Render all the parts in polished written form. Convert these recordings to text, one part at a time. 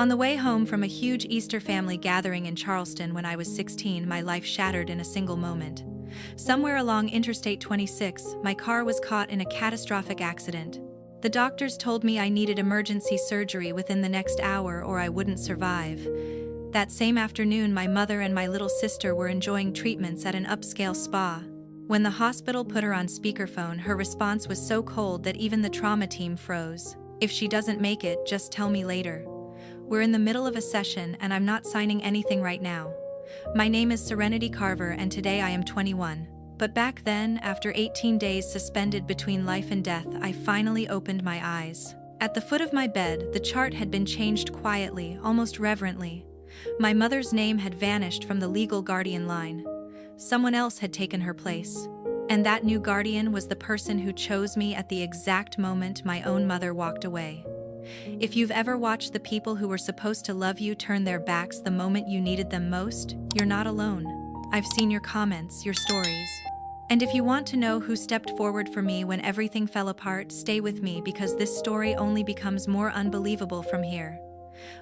On the way home from a huge Easter family gathering in Charleston when I was 16, my life shattered in a single moment. Somewhere along Interstate 26, my car was caught in a catastrophic accident. The doctors told me I needed emergency surgery within the next hour or I wouldn't survive. That same afternoon, my mother and my little sister were enjoying treatments at an upscale spa. When the hospital put her on speakerphone, her response was so cold that even the trauma team froze. "If she doesn't make it, just tell me later. We're in the middle of a session and I'm not signing anything right now. My name is Serenity Carver and today I am 21. But back then, after 18 days suspended between life and death, I finally opened my eyes. At the foot of my bed, the chart had been changed quietly, almost reverently. My mother's name had vanished from the legal guardian line. Someone else had taken her place. And that new guardian was the person who chose me at the exact moment my own mother walked away. If you've ever watched the people who were supposed to love you turn their backs the moment you needed them most, you're not alone. I've seen your comments, your stories. And if you want to know who stepped forward for me when everything fell apart, stay with me because this story only becomes more unbelievable from here.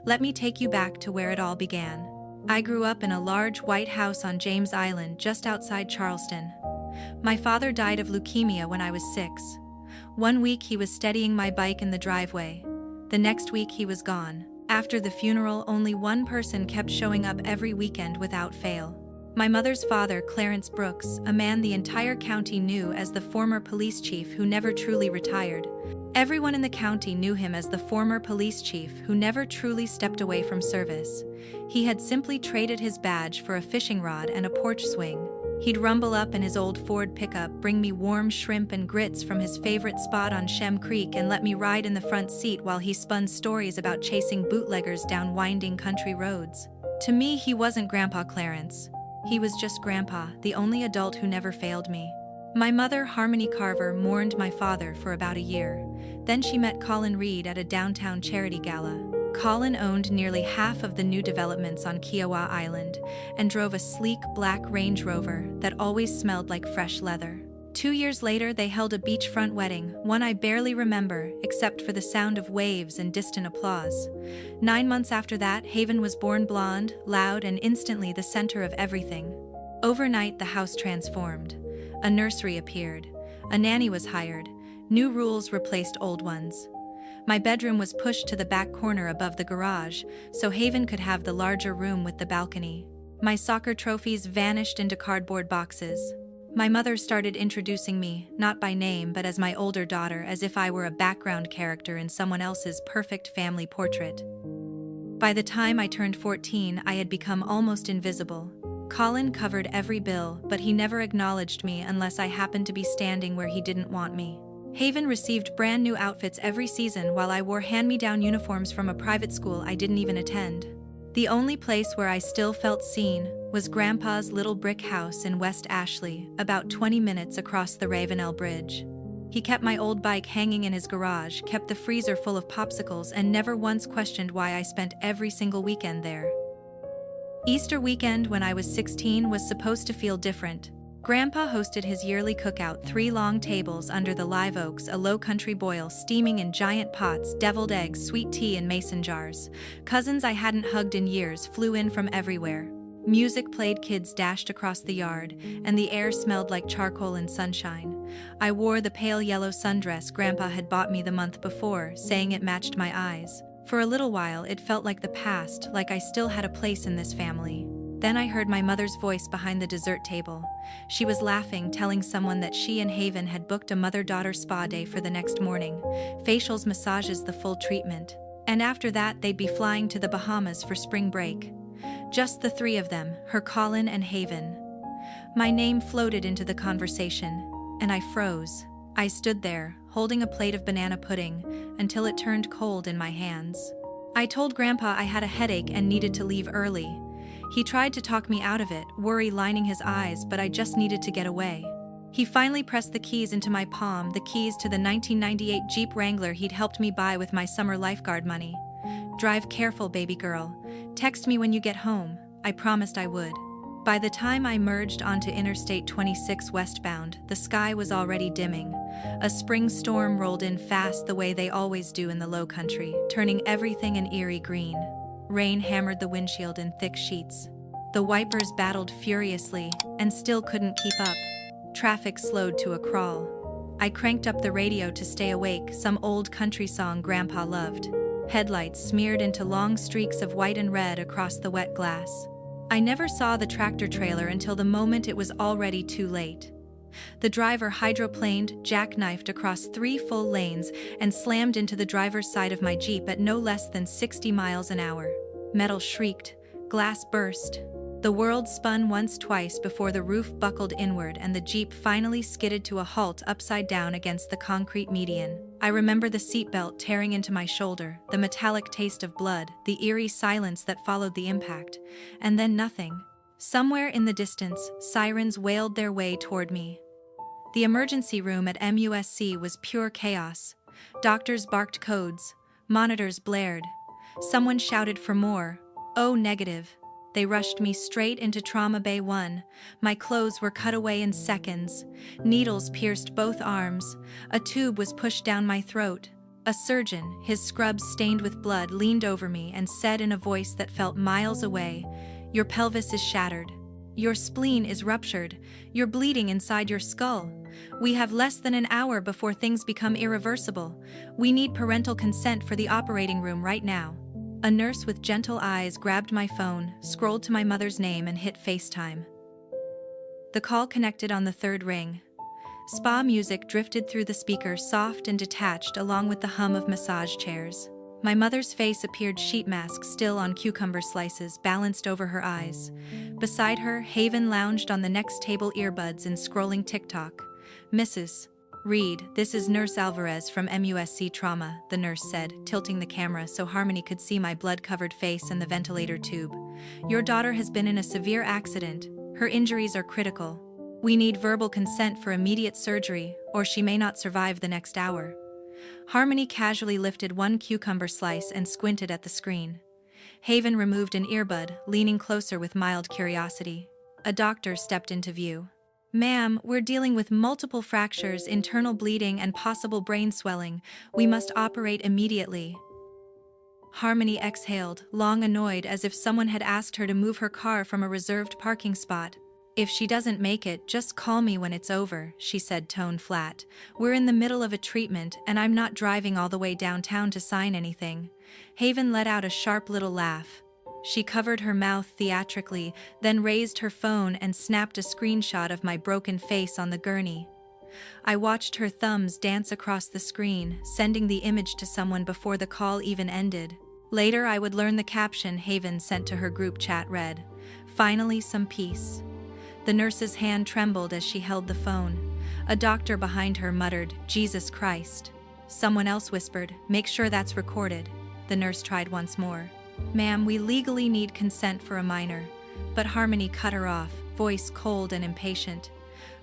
Let me take you back to where it all began. I grew up in a large white house on James Island just outside Charleston. My father died of leukemia when I was 6. One week he was steadying my bike in the driveway. The next week he was gone. After the funeral, only one person kept showing up every weekend without fail. My mother's father, Clarence Brooks, a man the entire county knew as the former police chief who never truly retired. Everyone in the county knew him as the former police chief who never truly stepped away from service. He had simply traded his badge for a fishing rod and a porch swing. He'd rumble up in his old Ford pickup, bring me warm shrimp and grits from his favorite spot on Shem Creek, and let me ride in the front seat while he spun stories about chasing bootleggers down winding country roads. To me, he wasn't Grandpa Clarence. He was just Grandpa, the only adult who never failed me. My mother, Harmony Carver, mourned my father for about a year. Then she met Colin Reed at a downtown charity gala. Colin owned nearly half of the new developments on Kiowa Island and drove a sleek black Range Rover that always smelled like fresh leather. 2 years later, they held a beachfront wedding, one I barely remember except for the sound of waves and distant applause. 9 months after that, Haven was born, blonde, loud, and instantly the center of everything. Overnight, the house transformed. A nursery appeared. A nanny was hired. New rules replaced old ones. My bedroom was pushed to the back corner above the garage, so Haven could have the larger room with the balcony. My soccer trophies vanished into cardboard boxes. My mother started introducing me, not by name but as my older daughter, as if I were a background character in someone else's perfect family portrait. By the time I turned 14, I had become almost invisible. Colin covered every bill, but he never acknowledged me unless I happened to be standing where he didn't want me. Haven received brand new outfits every season while I wore hand-me-down uniforms from a private school I didn't even attend. The only place where I still felt seen was Grandpa's little brick house in West Ashley, about 20 minutes across the Ravenel Bridge. He kept my old bike hanging in his garage, kept the freezer full of popsicles, and never once questioned why I spent every single weekend there. Easter weekend when I was 16 was supposed to feel different. Grandpa hosted his yearly cookout, 3 long tables under the live oaks, a low country boil steaming in giant pots, deviled eggs, sweet tea in mason jars. Cousins I hadn't hugged in years flew in from everywhere. Music played, kids dashed across the yard, and the air smelled like charcoal and sunshine. I wore the pale yellow sundress Grandpa had bought me the month before, saying it matched my eyes. For a little while, it felt like the past, like I still had a place in this family. Then I heard my mother's voice behind the dessert table. She was laughing, telling someone that she and Haven had booked a mother-daughter spa day for the next morning. Facials, massages, the full treatment. And after that, they'd be flying to the Bahamas for spring break. Just the 3 of them, her, Colin, and Haven. My name floated into the conversation, and I froze. I stood there, holding a plate of banana pudding, until it turned cold in my hands. I told Grandpa I had a headache and needed to leave early. He tried to talk me out of it, worry lining his eyes, but I just needed to get away. He finally pressed the keys into my palm, the keys to the 1998 Jeep Wrangler he'd helped me buy with my summer lifeguard money. "Drive careful, baby girl. Text me when you get home." I promised I would. By the time I merged onto Interstate 26 westbound, the sky was already dimming. A spring storm rolled in fast the way they always do in the Low Country, turning everything an eerie green. Rain hammered the windshield in thick sheets. The wipers battled furiously and still couldn't keep up. Traffic slowed to a crawl. I cranked up the radio to stay awake, some old country song Grandpa loved. Headlights smeared into long streaks of white and red across the wet glass. I never saw the tractor trailer until the moment it was already too late. The driver hydroplaned, jackknifed across 3 full lanes, and slammed into the driver's side of my Jeep at no less than 60 miles an hour. Metal shrieked, glass burst. The world spun once, twice before the roof buckled inward and the Jeep finally skidded to a halt upside down against the concrete median. I remember the seatbelt tearing into my shoulder, the metallic taste of blood, the eerie silence that followed the impact, and then nothing. Somewhere in the distance, sirens wailed their way toward me. The emergency room at MUSC was pure chaos. Doctors barked codes. Monitors blared. Someone shouted for more. Oh, negative. They rushed me straight into Trauma Bay 1. My clothes were cut away in seconds. Needles pierced both arms. A tube was pushed down my throat. A surgeon, his scrubs stained with blood, leaned over me and said in a voice that felt miles away, "Your pelvis is shattered. Your spleen is ruptured. You're bleeding inside your skull. We have less than an hour before things become irreversible. We need parental consent for the operating room right now." A nurse with gentle eyes grabbed my phone, scrolled to my mother's name and hit FaceTime. The call connected on the 3rd ring. Spa music drifted through the speaker, soft and detached, along with the hum of massage chairs. My mother's face appeared, sheet mask still on cucumber slices balanced over her eyes. Beside her, Haven lounged on the next table, earbuds and scrolling TikTok. "Mrs. Reed, this is Nurse Alvarez from MUSC Trauma," the nurse said, tilting the camera so Harmony could see my blood-covered face and the ventilator tube. "Your daughter has been in a severe accident. Her injuries are critical. We need verbal consent for immediate surgery, or she may not survive the next hour." Harmony casually lifted one cucumber slice and squinted at the screen. Haven removed an earbud, leaning closer with mild curiosity. A doctor stepped into view. "Ma'am, we're dealing with multiple fractures, internal bleeding, and possible brain swelling. We must operate immediately." Harmony exhaled, long annoyed, as if someone had asked her to move her car from a reserved parking spot. "If she doesn't make it, just call me when it's over," she said, tone flat. "We're in the middle of a treatment, and I'm not driving all the way downtown to sign anything." Haven let out a sharp little laugh. She covered her mouth theatrically, then raised her phone and snapped a screenshot of my broken face on the gurney. I watched her thumbs dance across the screen, sending the image to someone before the call even ended. Later I would learn the caption Haven sent to her group chat read, "Finally some peace." The nurse's hand trembled as she held the phone. A doctor behind her muttered, "Jesus Christ." Someone else whispered, "Make sure that's recorded." The nurse tried once more. "Ma'am, we legally need consent for a minor." But Harmony cut her off, voice cold and impatient.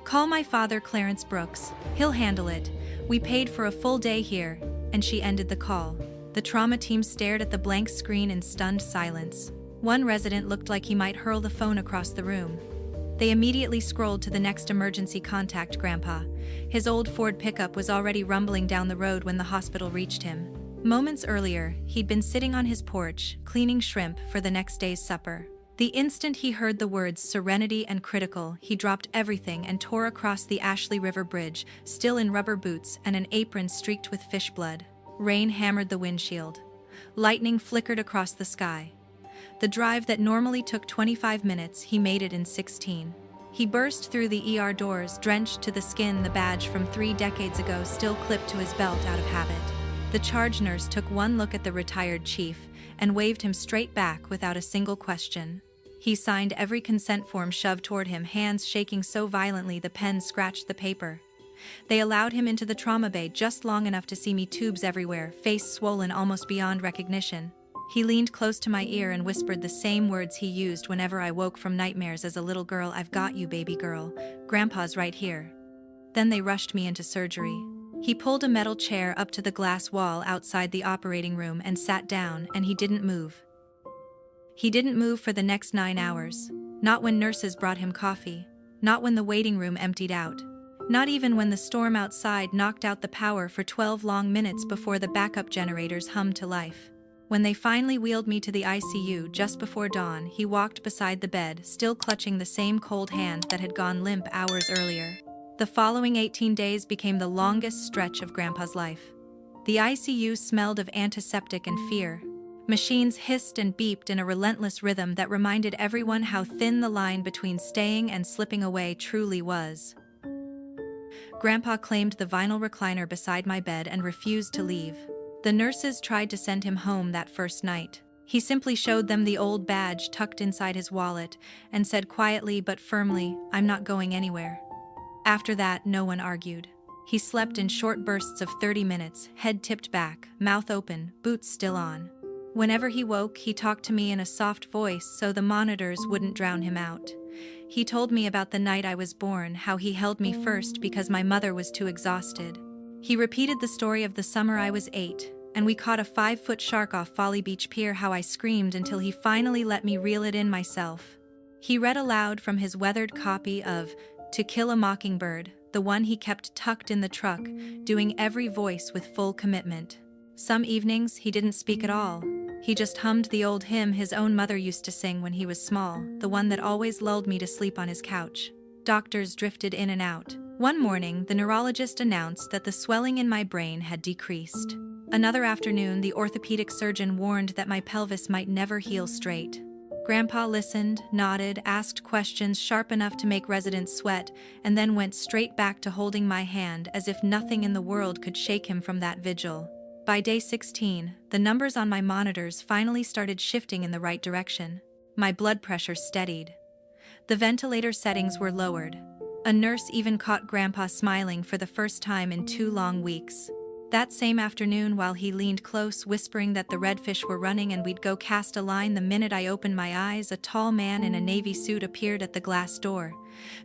"Call my father, Clarence Brooks. He'll handle it. We paid for a full day here." And she ended the call. The trauma team stared at the blank screen in stunned silence. One resident looked like he might hurl the phone across the room. They immediately scrolled to the next emergency contact, Grandpa. His old Ford pickup was already rumbling down the road when the hospital reached him. Moments earlier, he'd been sitting on his porch, cleaning shrimp for the next day's supper. The instant he heard the words serenity and critical, he dropped everything and tore across the Ashley River Bridge, still in rubber boots and an apron streaked with fish blood. Rain hammered the windshield. Lightning flickered across the sky. The drive that normally took 25 minutes, he made it in 16. He burst through the ER doors, drenched to the skin, the badge from 3 decades ago still clipped to his belt out of habit. The charge nurse took one look at the retired chief and waved him straight back without a single question. He signed every consent form shoved toward him, hands shaking so violently the pen scratched the paper. They allowed him into the trauma bay just long enough to see me, tubes everywhere, face swollen almost beyond recognition. He leaned close to my ear and whispered the same words he used whenever I woke from nightmares as a little girl, "I've got you, baby girl. Grandpa's right here." Then they rushed me into surgery. He pulled a metal chair up to the glass wall outside the operating room and sat down, and he didn't move. He didn't move for the next 9 hours. Not when nurses brought him coffee. Not when the waiting room emptied out. Not even when the storm outside knocked out the power for 12 long minutes before the backup generators hummed to life. When they finally wheeled me to the ICU just before dawn, he walked beside the bed, still clutching the same cold hand that had gone limp hours earlier. The following 18 days became the longest stretch of Grandpa's life. The ICU smelled of antiseptic and fear. Machines hissed and beeped in a relentless rhythm that reminded everyone how thin the line between staying and slipping away truly was. Grandpa claimed the vinyl recliner beside my bed and refused to leave. The nurses tried to send him home that first night. He simply showed them the old badge tucked inside his wallet and said quietly but firmly, "I'm not going anywhere." After that, no one argued. He slept in short bursts of 30 minutes, head tipped back, mouth open, boots still on. Whenever he woke, he talked to me in a soft voice so the monitors wouldn't drown him out. He told me about the night I was born, how he held me first because my mother was too exhausted. He repeated the story of the summer I was 8, and we caught a 5-foot shark off Folly Beach Pier, how I screamed until he finally let me reel it in myself. He read aloud from his weathered copy of To Kill a Mockingbird, the one he kept tucked in the truck, doing every voice with full commitment. Some evenings he didn't speak at all. He just hummed the old hymn his own mother used to sing when he was small, the one that always lulled me to sleep on his couch. Doctors drifted in and out. One morning, the neurologist announced that the swelling in my brain had decreased. Another afternoon, the orthopedic surgeon warned that my pelvis might never heal straight. Grandpa listened, nodded, asked questions sharp enough to make residents sweat, and then went straight back to holding my hand as if nothing in the world could shake him from that vigil. By day 16, the numbers on my monitors finally started shifting in the right direction. My blood pressure steadied. The ventilator settings were lowered. A nurse even caught Grandpa smiling for the first time in 2 long weeks. That same afternoon, while he leaned close, whispering that the redfish were running and we'd go cast a line the minute I opened my eyes, a tall man in a navy suit appeared at the glass door.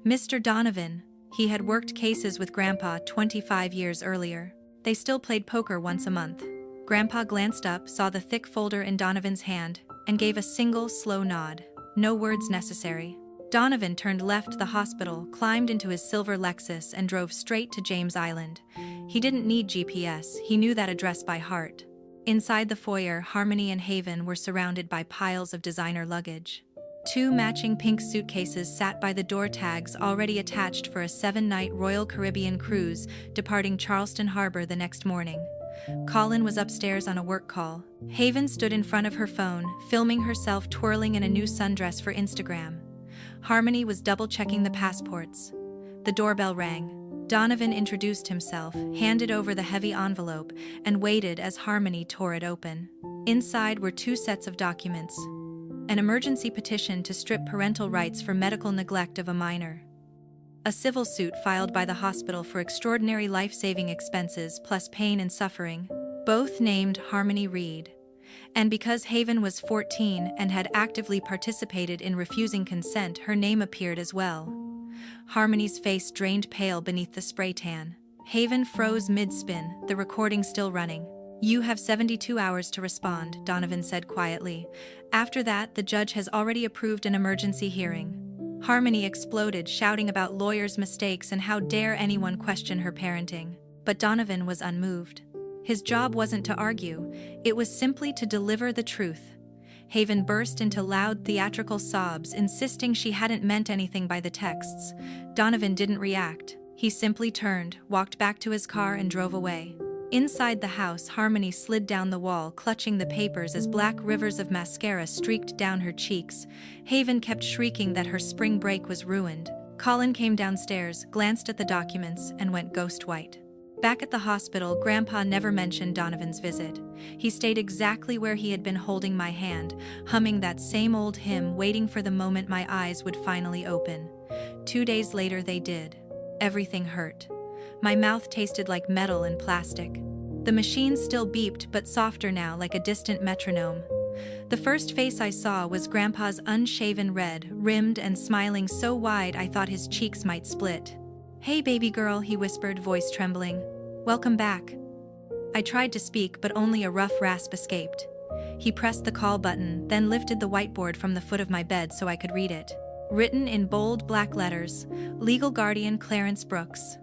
Mr. Donovan. He had worked cases with Grandpa 25 years earlier. They still played poker once a month. Grandpa glanced up, saw the thick folder in Donovan's hand, and gave a single, slow nod. No words necessary. Donovan turned left the hospital, climbed into his silver Lexus, and drove straight to James Island. He didn't need GPS, he knew that address by heart. Inside the foyer, Harmony and Haven were surrounded by piles of designer luggage. 2 matching pink suitcases sat by the door, tags already attached for a 7-night Royal Caribbean cruise departing Charleston Harbor the next morning. Colin was upstairs on a work call. Haven stood in front of her phone, filming herself twirling in a new sundress for Instagram. Harmony was double-checking the passports. The doorbell rang. Donovan introduced himself, handed over the heavy envelope, and waited as Harmony tore it open. Inside were 2 sets of documents. An emergency petition to strip parental rights for medical neglect of a minor. A civil suit filed by the hospital for extraordinary life-saving expenses plus pain and suffering, both named Harmony Reed. And because Haven was 14 and had actively participated in refusing consent, her name appeared as well. Harmony's face drained pale beneath the spray tan. Haven froze mid-spin, the recording still running. "You have 72 hours to respond," Donovan said quietly. "After that, the judge has already approved an emergency hearing." Harmony exploded, shouting about lawyers' mistakes and how dare anyone question her parenting. But Donovan was unmoved. His job wasn't to argue, it was simply to deliver the truth. Haven burst into loud theatrical sobs, insisting she hadn't meant anything by the texts. Donovan didn't react. He simply turned, walked back to his car, and drove away. Inside the house, Harmony slid down the wall, clutching the papers as black rivers of mascara streaked down her cheeks. Haven kept shrieking that her spring break was ruined. Colin came downstairs, glanced at the documents, and went ghost white. Back at the hospital, Grandpa never mentioned Donovan's visit. He stayed exactly where he had been, holding my hand, humming that same old hymn, waiting for the moment my eyes would finally open. 2 days later they did. Everything hurt. My mouth tasted like metal and plastic. The machine still beeped, but softer now, like a distant metronome. The first face I saw was Grandpa's unshaven, red, rimmed, and smiling so wide I thought his cheeks might split. "Hey baby girl," he whispered, voice trembling. "Welcome back." I tried to speak, but only a rough rasp escaped. He pressed the call button, then lifted the whiteboard from the foot of my bed so I could read it. Written in bold black letters, "Legal Guardian Clarence Brooks."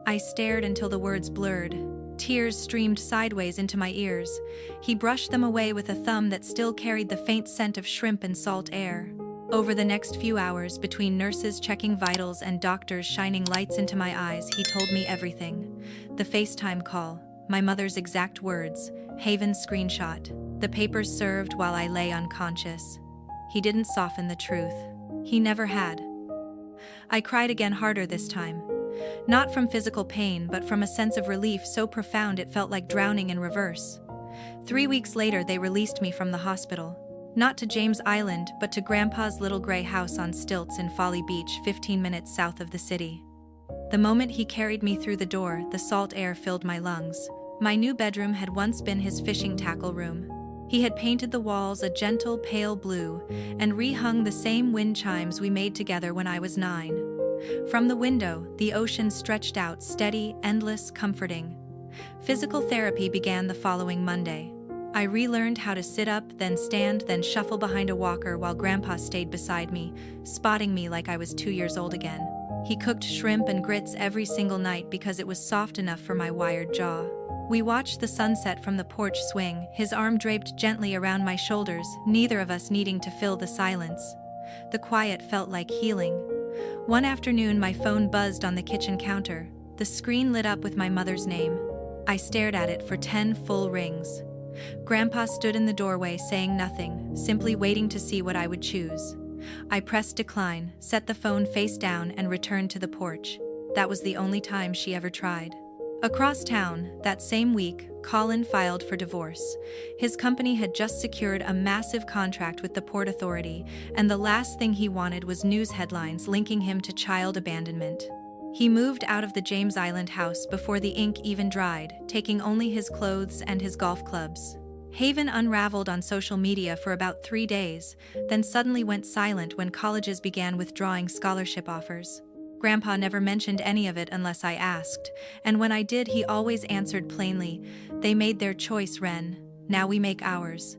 I stared until the words blurred. Tears streamed sideways into my ears. He brushed them away with a thumb that still carried the faint scent of shrimp and salt air. Over the next few hours, between nurses checking vitals and doctors shining lights into my eyes, he told me everything. The FaceTime call, my mother's exact words, Haven's screenshot, the papers served while I lay unconscious. He didn't soften the truth. He never had. I cried again, harder this time. Not from physical pain, but from a sense of relief so profound it felt like drowning in reverse. 3 weeks later, they released me from the hospital. Not to James Island, but to Grandpa's little gray house on stilts in Folly Beach, 15 minutes south of the city. The moment he carried me through the door, the salt air filled my lungs. My new bedroom had once been his fishing tackle room. He had painted the walls a gentle pale blue and rehung the same wind chimes we made together when I was 9. From the window, the ocean stretched out, steady, endless, comforting. Physical therapy began the following Monday. I relearned how to sit up, then stand, then shuffle behind a walker while Grandpa stayed beside me, spotting me like I was 2 years old again. He cooked shrimp and grits every single night because it was soft enough for my wired jaw. We watched the sunset from the porch swing, his arm draped gently around my shoulders, neither of us needing to fill the silence. The quiet felt like healing. One afternoon, my phone buzzed on the kitchen counter. The screen lit up with my mother's name. I stared at it for 10 full rings. Grandpa stood in the doorway saying nothing, simply waiting to see what I would choose. I pressed decline, set the phone face down, and returned to the porch. That was the only time she ever tried. Across town, that same week, Colin filed for divorce. His company had just secured a massive contract with the Port Authority, and the last thing he wanted was news headlines linking him to child abandonment. He moved out of the James Island house before the ink even dried, taking only his clothes and his golf clubs. Haven unraveled on social media for about 3 days, then suddenly went silent when colleges began withdrawing scholarship offers. Grandpa never mentioned any of it unless I asked, and when I did, he always answered plainly, "They made their choice, Wren. Now we make ours."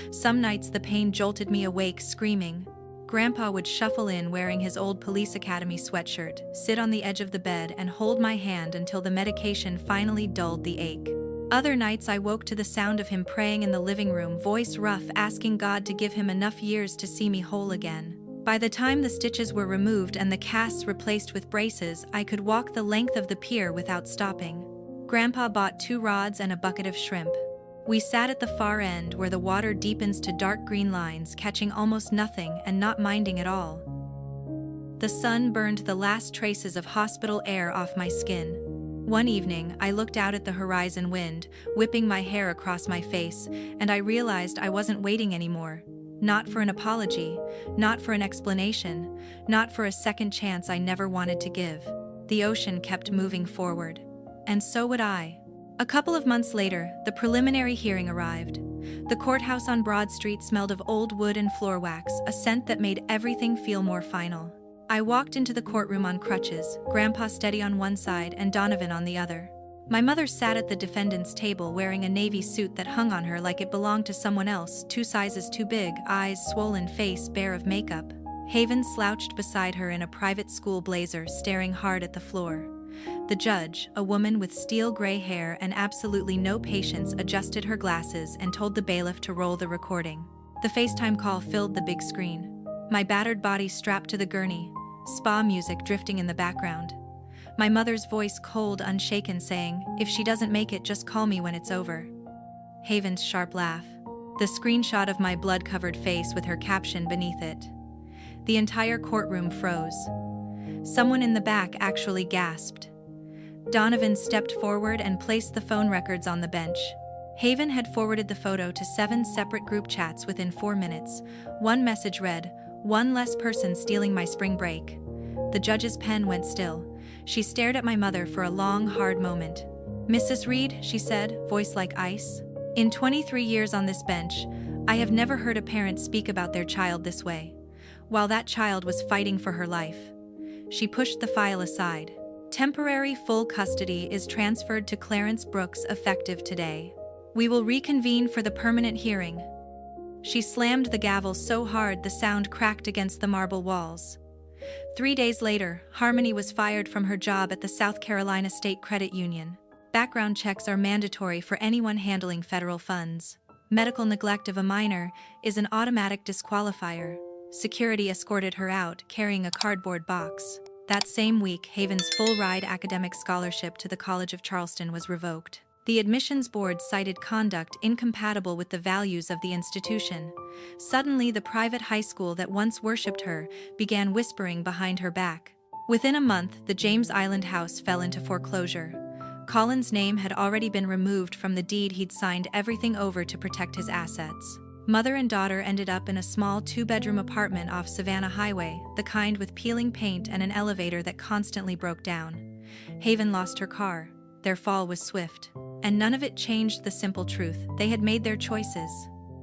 Some nights the pain jolted me awake, screaming. Grandpa would shuffle in wearing his old police academy sweatshirt, sit on the edge of the bed, and hold my hand until the medication finally dulled the ache. Other nights I woke to the sound of him praying in the living room, voice rough, asking God to give him enough years to see me whole again. By the time the stitches were removed and the casts replaced with braces, I could walk the length of the pier without stopping. Grandpa bought 2 rods and a bucket of shrimp. We sat at the far end where the water deepens to dark green lines, catching almost nothing and not minding at all. The sun burned the last traces of hospital air off my skin. One evening, I looked out at the horizon wind, whipping my hair across my face, and I realized I wasn't waiting anymore. Not for an apology, not for an explanation, not for a second chance I never wanted to give. The ocean kept moving forward. And so would I. A couple of months later, the preliminary hearing arrived. The courthouse on Broad Street smelled of old wood and floor wax, a scent that made everything feel more final. I walked into the courtroom on crutches, Grandpa steady on one side and Donovan on the other. My mother sat at the defendant's table wearing a navy suit that hung on her like it belonged to someone else, 2 sizes too big, eyes swollen, face bare of makeup. Haven slouched beside her in a private school blazer, staring hard at the floor. The judge, a woman with steel gray hair and absolutely no patience, adjusted her glasses and told the bailiff to roll the recording. The FaceTime call filled the big screen. My battered body strapped to the gurney, spa music drifting in the background. My mother's voice cold, unshaken, saying, "If she doesn't make it, just call me when it's over." Haven's sharp laugh. The screenshot of my blood-covered face with her caption beneath it. The entire courtroom froze. Someone in the back actually gasped. Donovan stepped forward and placed the phone records on the bench. Haven had forwarded the photo to 7 separate group chats within 4 minutes. One message read, "One less person stealing my spring break." The judge's pen went still. She stared at my mother for a long, hard moment. "Mrs. Reed," she said, voice like ice. "In 23 years on this bench, I have never heard a parent speak about their child this way, while that child was fighting for her life." She pushed the file aside. "Temporary full custody is transferred to Clarence Brooks effective today. We will reconvene for the permanent hearing." She slammed the gavel so hard the sound cracked against the marble walls. 3 days later, Harmony was fired from her job at the South Carolina State Credit Union. Background checks are mandatory for anyone handling federal funds. Medical neglect of a minor is an automatic disqualifier. Security escorted her out, carrying a cardboard box. That same week, Haven's full-ride academic scholarship to the College of Charleston was revoked. The admissions board cited conduct incompatible with the values of the institution. Suddenly, the private high school that once worshipped her began whispering behind her back. Within a month, the James Island house fell into foreclosure. Colin's name had already been removed from the deed he'd signed everything over to protect his assets. Mother and daughter ended up in a small 2-bedroom apartment off Savannah Highway, the kind with peeling paint and an elevator that constantly broke down. Haven lost her car. Their fall was swift. And none of it changed the simple truth: they had made their choices.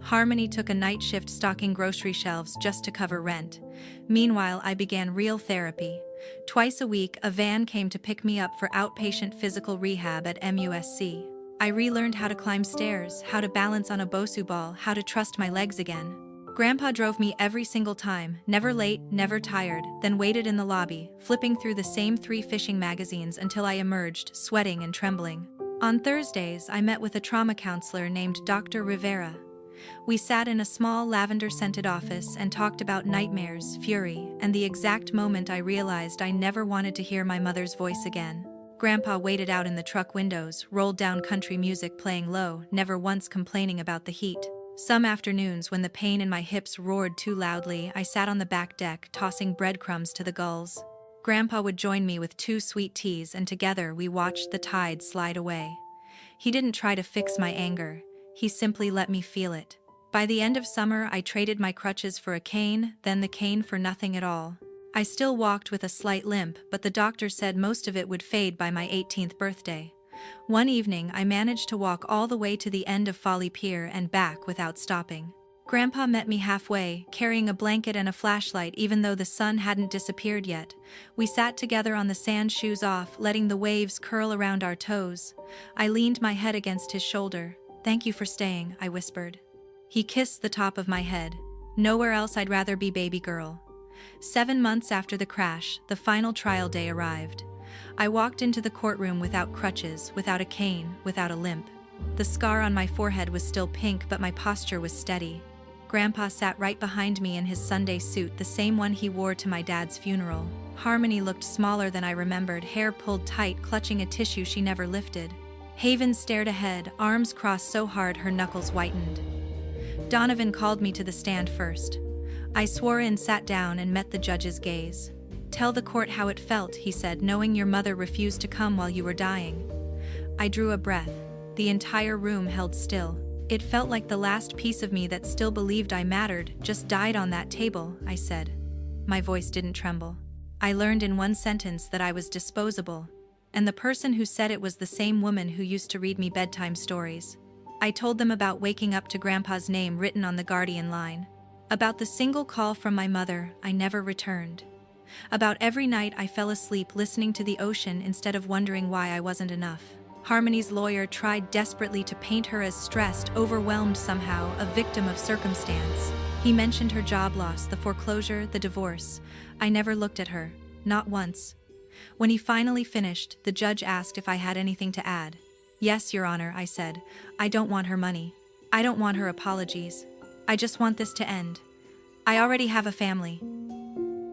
Harmony took a night shift stocking grocery shelves just to cover rent. Meanwhile, I began real therapy. Twice a week, a van came to pick me up for outpatient physical rehab at MUSC. I relearned how to climb stairs, how to balance on a Bosu ball, how to trust my legs again. Grandpa drove me every single time, never late, never tired, then waited in the lobby, flipping through the same 3 fishing magazines until I emerged, sweating and trembling. On Thursdays, I met with a trauma counselor named Dr. Rivera. We sat in a small lavender-scented office and talked about nightmares, fury, and the exact moment I realized I never wanted to hear my mother's voice again. Grandpa waited out in the truck windows, rolled down country music playing low, never once complaining about the heat. Some afternoons, when the pain in my hips roared too loudly, I sat on the back deck, tossing breadcrumbs to the gulls. Grandpa would join me with 2 sweet teas, and together we watched the tide slide away. He didn't try to fix my anger. He simply let me feel it. By the end of summer, I traded my crutches for a cane, then the cane for nothing at all. I still walked with a slight limp, but the doctor said most of it would fade by my 18th birthday. One evening, I managed to walk all the way to the end of Folly Pier and back without stopping. Grandpa met me halfway, carrying a blanket and a flashlight even though the sun hadn't disappeared yet. We sat together on the sand, shoes off, letting the waves curl around our toes. I leaned my head against his shoulder. "Thank you for staying," I whispered. He kissed the top of my head. "Nowhere else I'd rather be, baby girl." 7 months after the crash, the final trial day arrived. I walked into the courtroom without crutches, without a cane, without a limp. The scar on my forehead was still pink, but my posture was steady. Grandpa sat right behind me in his Sunday suit, the same one he wore to my dad's funeral. Harmony looked smaller than I remembered, hair pulled tight, clutching a tissue she never lifted. Haven stared ahead, arms crossed so hard her knuckles whitened. Donovan called me to the stand first. I swore and sat down and met the judge's gaze. "Tell the court how it felt," he said, "knowing your mother refused to come while you were dying." I drew a breath. The entire room held still. "It felt like the last piece of me that still believed I mattered just died on that table," I said. My voice didn't tremble. I learned in one sentence that I was disposable, and the person who said it was the same woman who used to read me bedtime stories. I told them about waking up to Grandpa's name written on the Guardian line. About the single call from my mother I never returned. About every night I fell asleep listening to the ocean instead of wondering why I wasn't enough. Harmony's lawyer tried desperately to paint her as stressed, overwhelmed somehow, a victim of circumstance. He mentioned her job loss, the foreclosure, the divorce. I never looked at her, not once. When he finally finished, the judge asked if I had anything to add. "Yes, Your Honor," I said. "I don't want her money. I don't want her apologies. I just want this to end. I already have a family."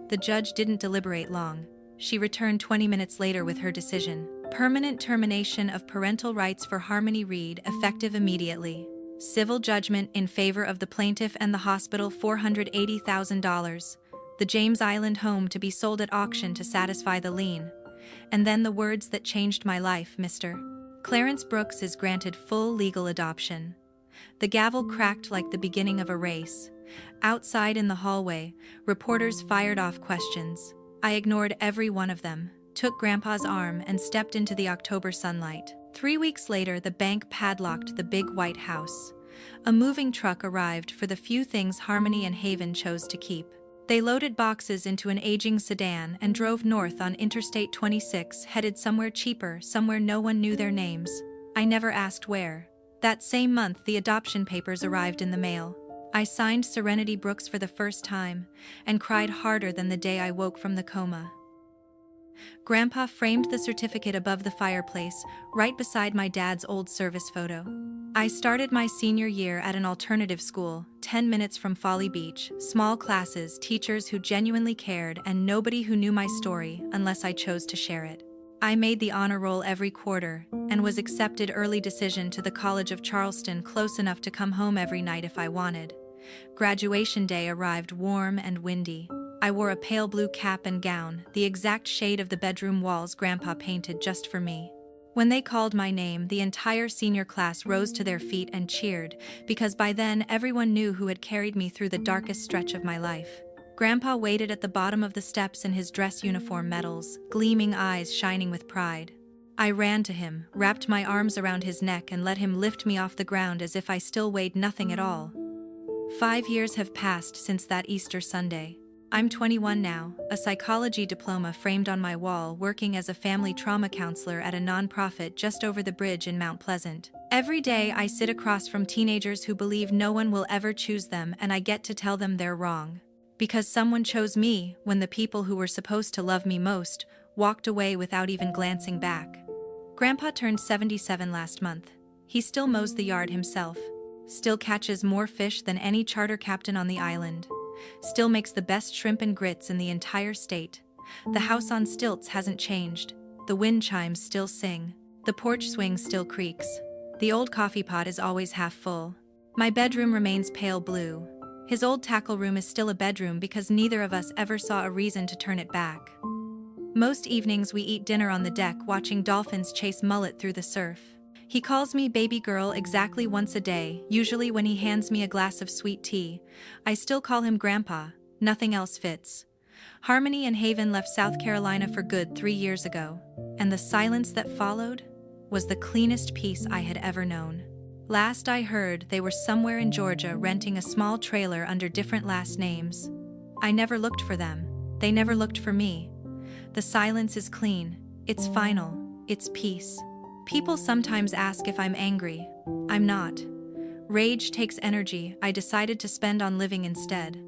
The judge didn't deliberate long. She returned 20 minutes later with her decision. Permanent termination of parental rights for Harmony Reed, effective immediately. Civil judgment in favor of the plaintiff and the hospital, $480,000. The James Island home to be sold at auction to satisfy the lien. And then the words that changed my life: Mr. Clarence Brooks is granted full legal adoption. The gavel cracked like the beginning of a race. Outside in the hallway, reporters fired off questions. I ignored every one of them, took Grandpa's arm, and stepped into the October sunlight. 3 weeks later, the bank padlocked the big white house. A moving truck arrived for the few things Harmony and Haven chose to keep. They loaded boxes into an aging sedan and drove north on Interstate 26, headed somewhere cheaper, somewhere no one knew their names. I never asked where. That same month, the adoption papers arrived in the mail. I signed Serenity Brooks for the first time, and cried harder than the day I woke from the coma. Grandpa framed the certificate above the fireplace, right beside my dad's old service photo. I started my senior year at an alternative school, 10 minutes from Folly Beach, small classes, teachers who genuinely cared, and nobody who knew my story unless I chose to share it. I made the honor roll every quarter, and was accepted early decision to the College of Charleston, close enough to come home every night if I wanted. Graduation day arrived warm and windy. I wore a pale blue cap and gown, the exact shade of the bedroom walls Grandpa painted just for me. When they called my name, the entire senior class rose to their feet and cheered, because by then everyone knew who had carried me through the darkest stretch of my life. Grandpa waited at the bottom of the steps in his dress uniform medals, gleaming eyes shining with pride. I ran to him, wrapped my arms around his neck and let him lift me off the ground as if I still weighed nothing at all. 5 years have passed since that Easter Sunday. I'm 21 now, a psychology diploma framed on my wall, working as a family trauma counselor at a nonprofit just over the bridge in Mount Pleasant. Every day I sit across from teenagers who believe no one will ever choose them, and I get to tell them they're wrong. Because someone chose me when the people who were supposed to love me most walked away without even glancing back. Grandpa turned 77 last month. He still mows the yard himself, still catches more fish than any charter captain on the island, still makes the best shrimp and grits in the entire state. The house on stilts hasn't changed. The wind chimes still sing. The porch swing still creaks. The old coffee pot is always half full. My bedroom remains pale blue. His old tackle room is still a bedroom because neither of us ever saw a reason to turn it back. Most evenings we eat dinner on the deck, watching dolphins chase mullet through the surf. He calls me baby girl exactly once a day, usually when he hands me a glass of sweet tea. I still call him Grandpa. Nothing else fits. Harmony and Haven left South Carolina for good 3 years ago, and the silence that followed was the cleanest peace I had ever known. Last I heard, they were somewhere in Georgia renting a small trailer under different last names. I never looked for them. They never looked for me. The silence is clean. It's final. It's peace. People sometimes ask if I'm angry. I'm not. Rage takes energy I decided to spend on living instead.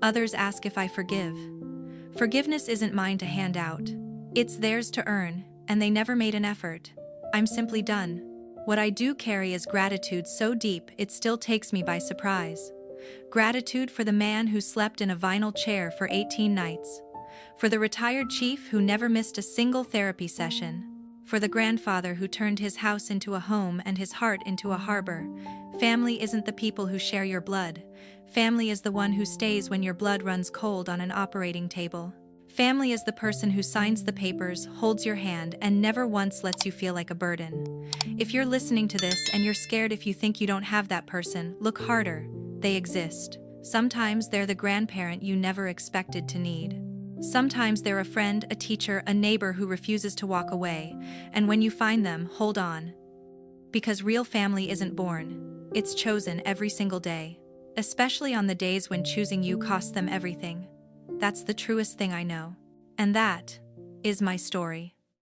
Others ask if I forgive. Forgiveness isn't mine to hand out. It's theirs to earn, and they never made an effort. I'm simply done. What I do carry is gratitude so deep it still takes me by surprise. Gratitude for the man who slept in a vinyl chair for 18 nights. For the retired chief who never missed a single therapy session. For the grandfather who turned his house into a home and his heart into a harbor. Family isn't the people who share your blood. Family is the one who stays when your blood runs cold on an operating table. Family is the person who signs the papers, holds your hand, and never once lets you feel like a burden. If you're listening to this and you're scared if you think you don't have that person, look harder. They exist. Sometimes they're the grandparent you never expected to need. Sometimes they're a friend, a teacher, a neighbor who refuses to walk away, and when you find them, hold on. Because real family isn't born. It's chosen every single day. Especially on the days when choosing you costs them everything. That's the truest thing I know. And that is my story.